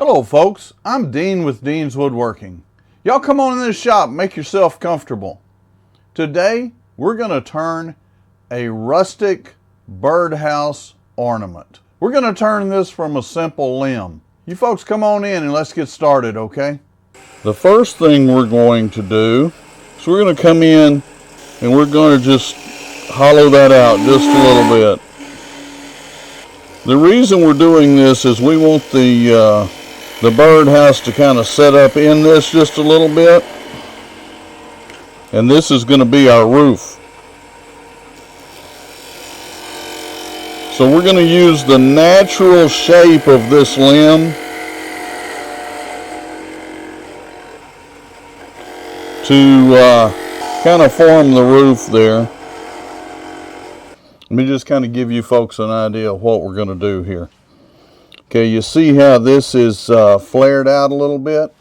Hello folks, I'm Dean with Dean's Woodworking. Y'all come on in this shop and make yourself comfortable. Today we're going to turn a rustic birdhouse ornament. We're going to turn this from a simple limb. You folks come on in and let's get started, okay? The first thing we're going to do is we're going to come in and we're going to just hollow that out just a little bit. The reason we're doing this is we want the birdhouse to kind of set up in this just a little bit. And this is going to be our roof. So we're going to use the natural shape of this limb to kind of form the roof there. Let me just kind of give you folks an idea of what we're going to do here. Okay, you see how this is flared out a little bit?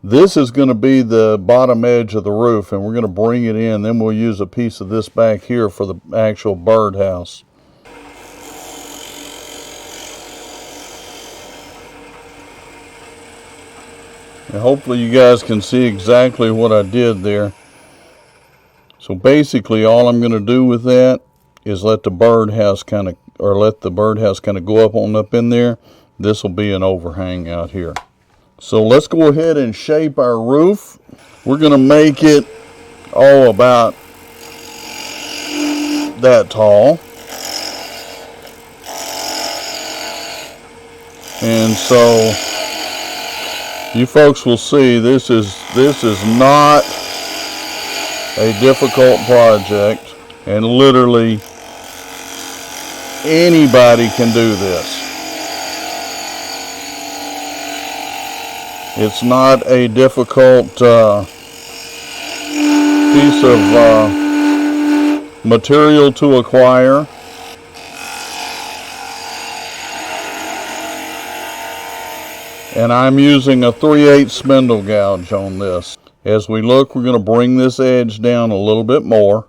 This is going to be the bottom edge of the roof, and we're going to bring it in. Then we'll use a piece of this back here for the actual birdhouse. And hopefully you guys can see exactly what I did there. So basically all I'm going to do with that is let the birdhouse kind of go up in there. This will be an overhang out here. So let's go ahead and shape our roof. We're going to make it about that tall. And so you folks will see this is not a difficult project, and literally anybody can do this. It's not a difficult piece of material to acquire. And I'm using a 3/8 spindle gouge on this. As we look, we're going to bring this edge down a little bit more.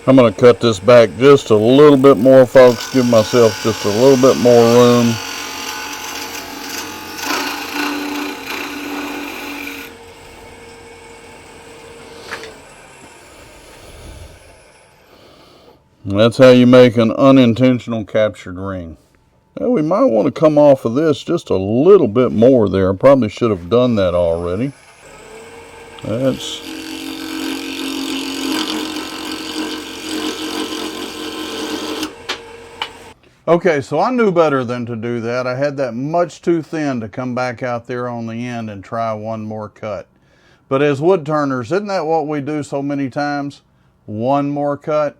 I'm going to cut this back just a little bit more, folks. Give myself just a little bit more room. And that's how you make an unintentional captured ring. Now we might want to come off of this just a little bit more there. I probably should have done that already. Okay, so I knew better than to do that. I had that much too thin to come back out there on the end and try one more cut. But as wood turners, isn't that what we do so many times? One more cut.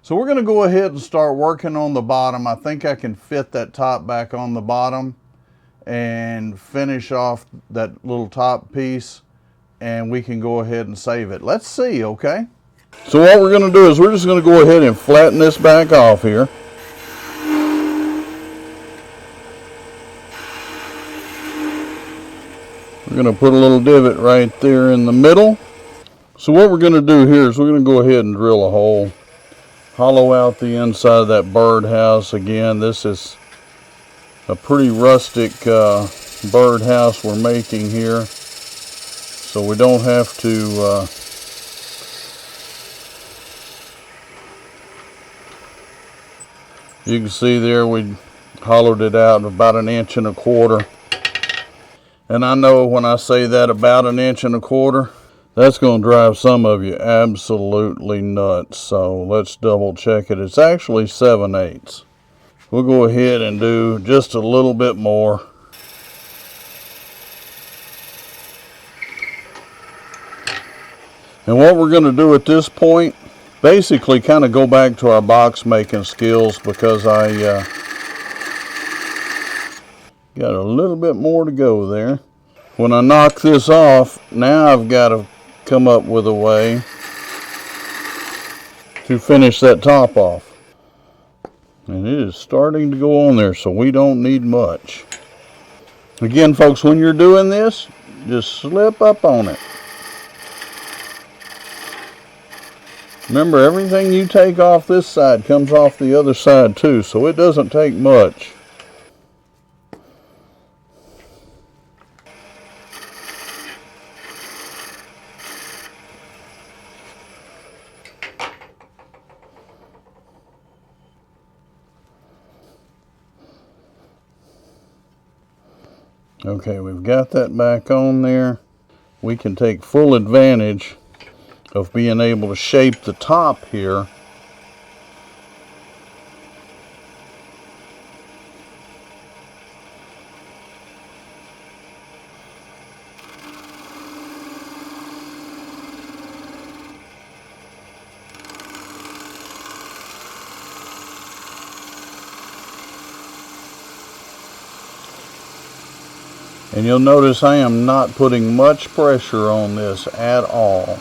So we're going to go ahead and start working on the bottom. I think I can fit that top back on the bottom and finish off that little top piece, and we can go ahead and save it. Let's see, okay? So what we're going to do is we're just going to go ahead and flatten this back off here. We're going to put a little divot right there in the middle. So what we're going to do here is we're going to go ahead and drill a hole. Hollow out the inside of that birdhouse. Again, this is a pretty rustic birdhouse we're making here. So we don't have to you can see there we hollowed it out about 1.25 inches. And I know when I say that about 1.25 inches, that's going to drive some of you absolutely nuts. So let's double check it. It's actually 7/8. We'll go ahead and do just a little bit more. And what we're going to do at this point, basically kind of go back to our box making skills, because I got a little bit more to go there. When I knock this off, now I've got to come up with a way to finish that top off. And it is starting to go on there, so we don't need much. Again, folks, when you're doing this, just slip up on it. Remember, everything you take off this side comes off the other side too, so it doesn't take much. Okay, we've got that back on there. We can take full advantage of being able to shape the top here. And you'll notice I am not putting much pressure on this at all.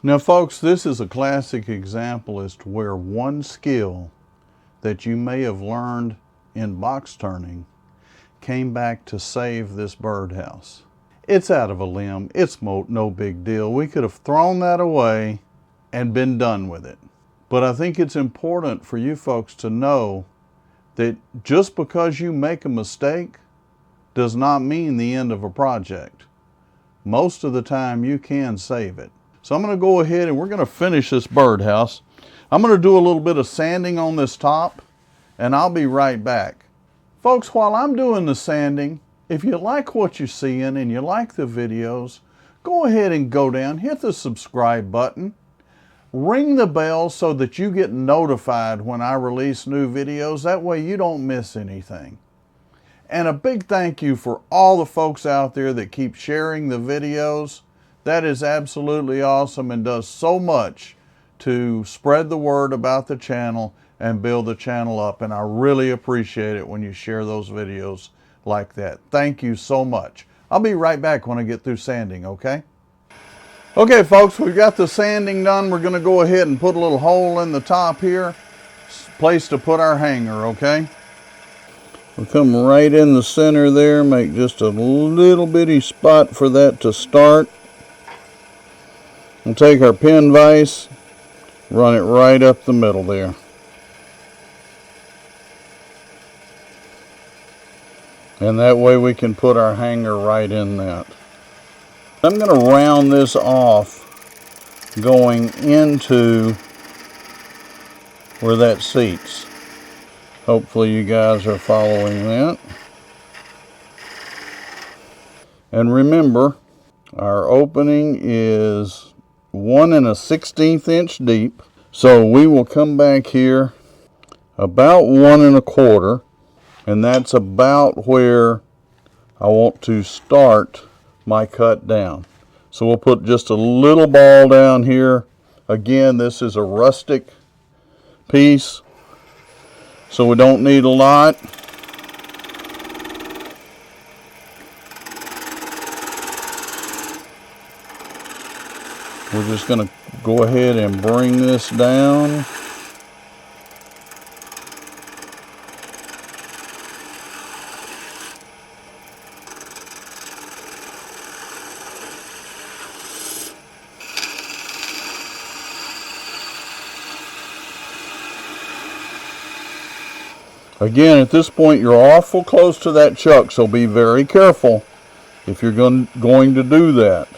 Now folks, this is a classic example as to where one skill that you may have learned in box turning came back to save this birdhouse. It's out of a limb, it's no big deal. We could have thrown that away and been done with it. But I think it's important for you folks to know that just because you make a mistake does not mean the end of a project. Most of the time you can save it. So I'm going to go ahead and we're going to finish this birdhouse. I'm going to do a little bit of sanding on this top and I'll be right back. Folks, while I'm doing the sanding, if you like what you're seeing and you like the videos, go ahead and go down, hit the subscribe button, ring the bell so that you get notified when I release new videos. That way you don't miss anything. And a big thank you for all the folks out there that keep sharing the videos. That is absolutely awesome and does so much to spread the word about the channel and build the channel up. And I really appreciate it when you share those videos like that. Thank you so much. I'll be right back when I get through sanding, okay? Okay, folks, we've got the sanding done. We're going to go ahead and put a little hole in the top here. Place to put our hanger, okay? We'll come right in the center there, make just a little bitty spot for that to start. We'll take our pin vise, run it right up the middle there. And that way we can put our hanger right in that. I'm going to round this off going into where that seats. Hopefully you guys are following that. And remember, our opening is 1 1/16 inch deep. So we will come back here about 1 1/4, and that's about where I want to start my cut down. So we'll put just a little ball down here. Again, this is a rustic piece, so we don't need a lot. We're just going to go ahead and bring this down. Again, at this point, you're awful close to that chuck, so be very careful if you're going to do that.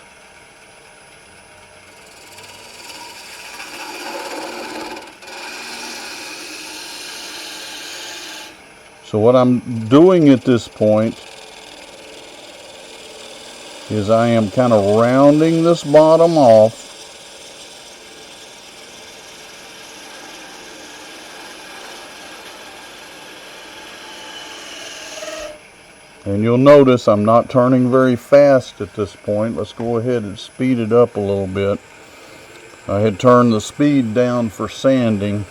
So what I'm doing at this point is I am kind of rounding this bottom off. And you'll notice I'm not turning very fast at this point. Let's go ahead and speed it up a little bit. I had turned the speed down for sanding.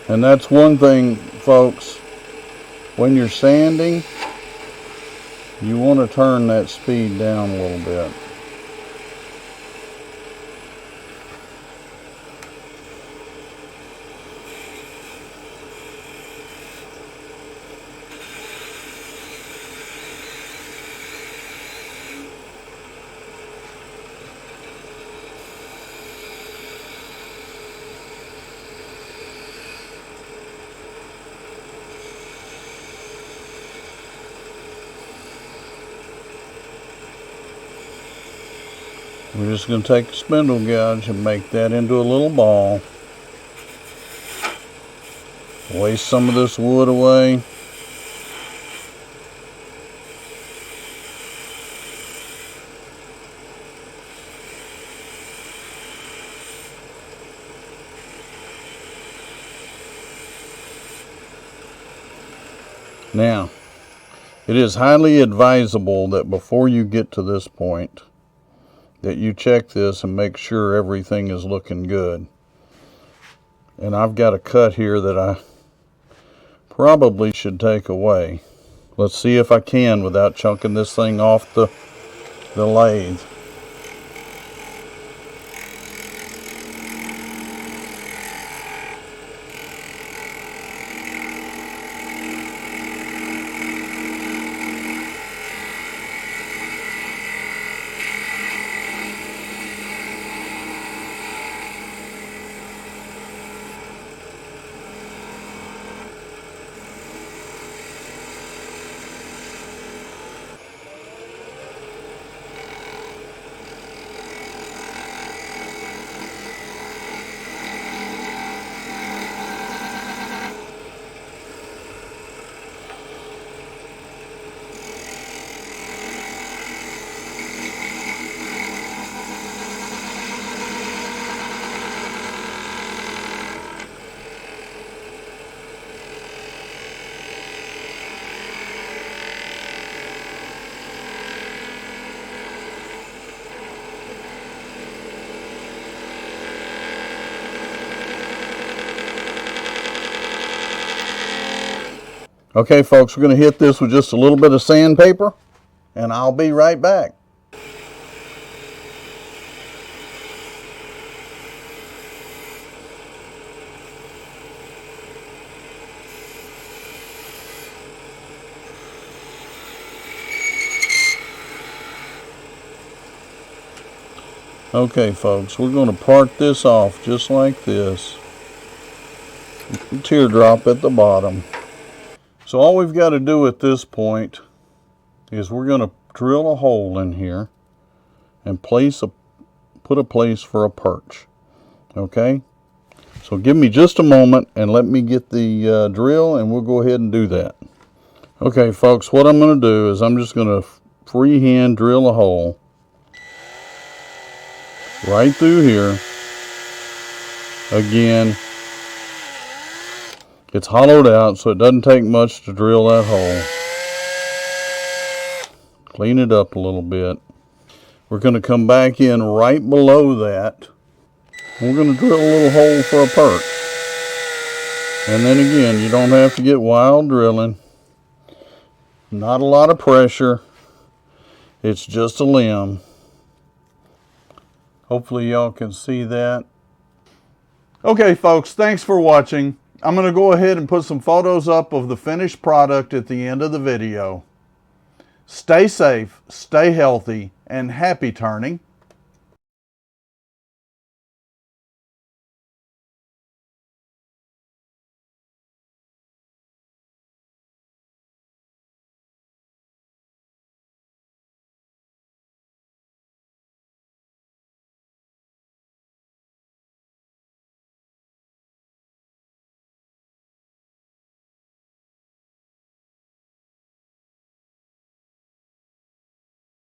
And that's one thing, folks, when you're sanding, you want to turn that speed down a little bit. We're just going to take a spindle gouge and make that into a little ball. Waste some of this wood away. Now, it is highly advisable that before you get to this point, that you check this and make sure everything is looking good. And I've got a cut here that I probably should take away. Let's see if I can without chunking this thing off the lathe. Okay, folks, we're going to hit this with just a little bit of sandpaper, and I'll be right back. Okay, folks, we're going to part this off just like this. Teardrop at the bottom. So all we've got to do at this point is we're going to drill a hole in here and put a place for a perch. Okay? So give me just a moment and let me get the drill, and we'll go ahead and do that. Okay, folks, what I'm going to do is I'm just going to freehand drill a hole right through here. Again, it's hollowed out, so it doesn't take much to drill that hole. Clean it up a little bit. We're going to come back in right below that. We're going to drill a little hole for a perch. And then again, you don't have to get wild drilling. Not a lot of pressure. It's just a limb. Hopefully y'all can see that. Okay folks, thanks for watching. I'm going to go ahead and put some photos up of the finished product at the end of the video. Stay safe, stay healthy, and happy turning.